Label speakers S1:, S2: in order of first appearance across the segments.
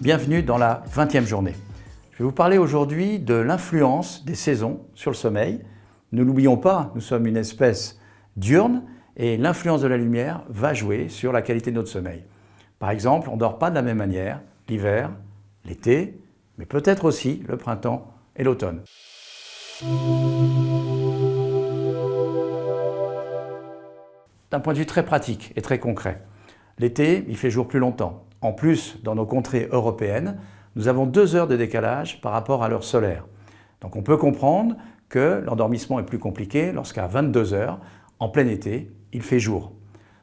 S1: Bienvenue dans la 20e journée. Je vais vous parler aujourd'hui de l'influence des saisons sur le sommeil. Ne l'oublions pas, nous sommes une espèce diurne et l'influence de la lumière va jouer sur la qualité de notre sommeil. Par exemple, on ne dort pas de la même manière l'hiver, l'été, mais peut-être aussi le printemps et l'automne. D'un point de vue très pratique et très concret, l'été, il fait jour plus longtemps. En plus, dans nos contrées européennes, nous avons 2 heures de décalage par rapport à l'heure solaire. Donc on peut comprendre que l'endormissement est plus compliqué lorsqu'à 22 heures, en plein été, il fait jour.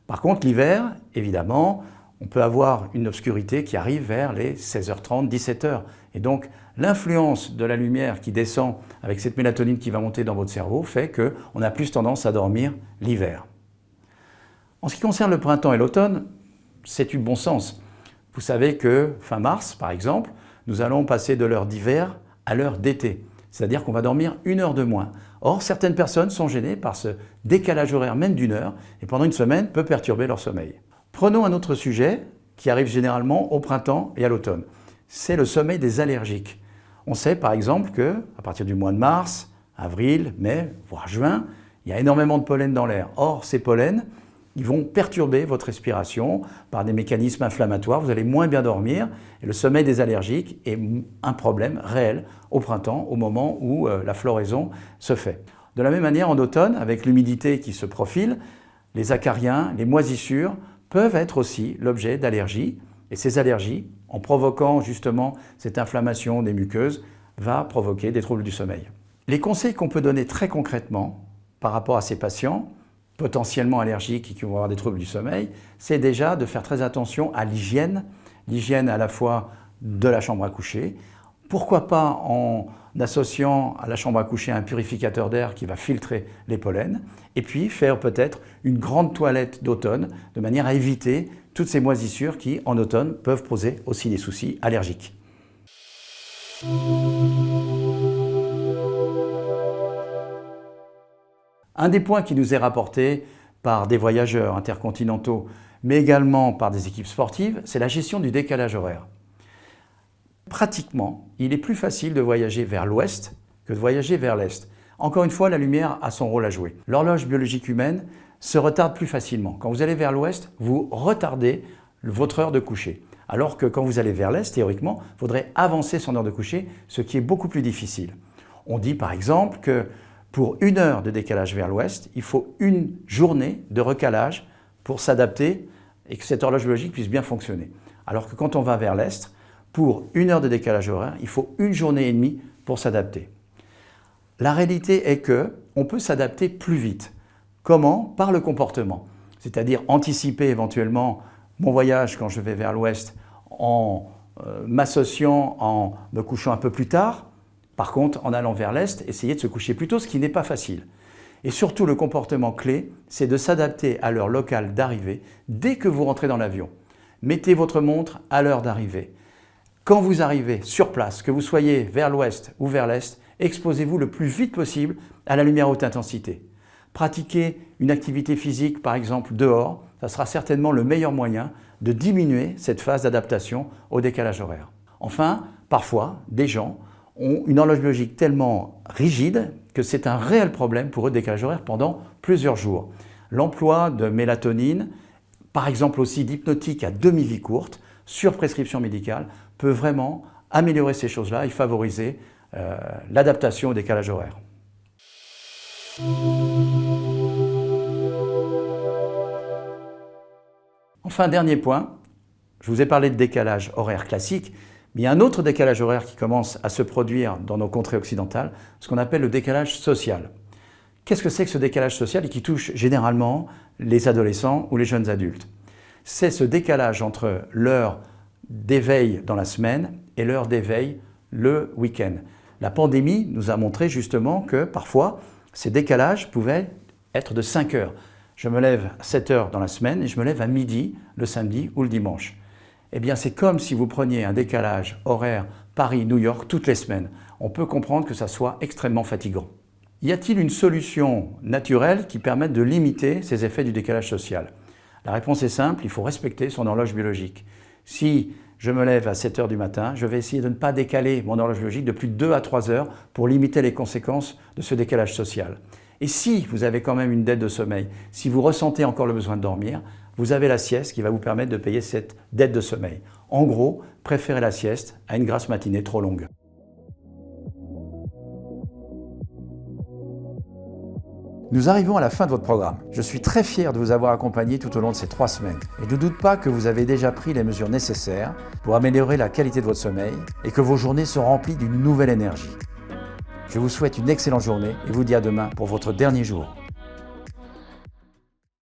S1: Par contre, l'hiver, évidemment, on peut avoir une obscurité qui arrive vers les 16h30, 17h. Et donc, l'influence de la lumière qui descend avec cette mélatonine qui va monter dans votre cerveau fait qu'on a plus tendance à dormir l'hiver. En ce qui concerne le printemps et l'automne, c'est du bon sens. Vous savez que fin mars, par exemple, nous allons passer de l'heure d'hiver à l'heure d'été. C'est-à-dire qu'on va dormir 1 heure de moins. Or, certaines personnes sont gênées par ce décalage horaire même d'1 heure et pendant une semaine peut perturber leur sommeil. Prenons un autre sujet qui arrive généralement au printemps et à l'automne. C'est le sommeil des allergiques. On sait par exemple qu'à partir du mois de mars, avril, mai, voire juin, il y a énormément de pollen dans l'air. Or, ces pollens, ils vont perturber votre respiration par des mécanismes inflammatoires, vous allez moins bien dormir et le sommeil des allergiques est un problème réel au printemps, au moment où la floraison se fait. De la même manière, en automne, avec l'humidité qui se profile, les acariens, les moisissures peuvent être aussi l'objet d'allergies et ces allergies, en provoquant justement cette inflammation des muqueuses, va provoquer des troubles du sommeil. Les conseils qu'on peut donner très concrètement par rapport à ces patients, potentiellement allergiques et qui vont avoir des troubles du sommeil, c'est déjà de faire très attention à l'hygiène à la fois de la chambre à coucher, pourquoi pas en associant à la chambre à coucher un purificateur d'air qui va filtrer les pollens, et puis faire peut-être une grande toilette d'automne de manière à éviter toutes ces moisissures qui, en automne, peuvent poser aussi des soucis allergiques. Un des points qui nous est rapporté par des voyageurs intercontinentaux, mais également par des équipes sportives, c'est la gestion du décalage horaire. Pratiquement, il est plus facile de voyager vers l'ouest que de voyager vers l'est. Encore une fois, la lumière a son rôle à jouer. L'horloge biologique humaine se retarde plus facilement. Quand vous allez vers l'ouest, vous retardez votre heure de coucher. Alors que quand vous allez vers l'est, théoriquement, il faudrait avancer son heure de coucher, ce qui est beaucoup plus difficile. On dit par exemple que pour 1 heure de décalage vers l'ouest, il faut 1 journée de recalage pour s'adapter et que cette horloge biologique puisse bien fonctionner. Alors que quand on va vers l'est, pour 1 heure de décalage horaire, il faut 1 journée et demie pour s'adapter. La réalité est qu'on peut s'adapter plus vite. Comment? Par le comportement. C'est-à-dire anticiper éventuellement mon voyage quand je vais vers l'ouest en m'associant, en me couchant un peu plus tard. Par contre, en allant vers l'est, essayez de se coucher plus tôt, ce qui n'est pas facile. Et surtout, le comportement clé, c'est de s'adapter à l'heure locale d'arrivée dès que vous rentrez dans l'avion. Mettez votre montre à l'heure d'arrivée. Quand vous arrivez sur place, que vous soyez vers l'ouest ou vers l'est, exposez-vous le plus vite possible à la lumière haute intensité. Pratiquez une activité physique, par exemple dehors, ça sera certainement le meilleur moyen de diminuer cette phase d'adaptation au décalage horaire. Enfin, parfois, des gens ont une horloge biologique tellement rigide que c'est un réel problème pour eux de décalage horaire pendant plusieurs jours. L'emploi de mélatonine, par exemple aussi d'hypnotiques à demi-vie courte, sur prescription médicale, peut vraiment améliorer ces choses-là et favoriser l'adaptation au décalage horaire. Enfin, dernier point, je vous ai parlé de décalage horaire classique, mais il y a un autre décalage horaire qui commence à se produire dans nos contrées occidentales, ce qu'on appelle le décalage social. Qu'est-ce que c'est que ce décalage social et qui touche généralement les adolescents ou les jeunes adultes? C'est ce décalage entre l'heure d'éveil dans la semaine et l'heure d'éveil le week-end. La pandémie nous a montré justement que parfois, ces décalages pouvaient être de 5 heures. Je me lève à 7 heures dans la semaine et je me lève à midi le samedi ou le dimanche. Eh bien, c'est comme si vous preniez un décalage horaire Paris, New York, toutes les semaines. On peut comprendre que ça soit extrêmement fatigant. Y a-t-il une solution naturelle qui permette de limiter ces effets du décalage social? La réponse est simple, il faut respecter son horloge biologique. Si je me lève à 7 heures du matin, je vais essayer de ne pas décaler mon horloge biologique de plus de 2 à 3 heures pour limiter les conséquences de ce décalage social. Et si vous avez quand même une dette de sommeil, si vous ressentez encore le besoin de dormir, vous avez la sieste qui va vous permettre de payer cette dette de sommeil. En gros, préférez la sieste à une grasse matinée trop longue. Nous arrivons à la fin de votre programme. Je suis très fier de vous avoir accompagné tout au long de ces 3 semaines. Et je ne doute pas que vous avez déjà pris les mesures nécessaires pour améliorer la qualité de votre sommeil et que vos journées sont remplies d'une nouvelle énergie. Je vous souhaite une excellente journée et vous dis à demain pour votre dernier jour.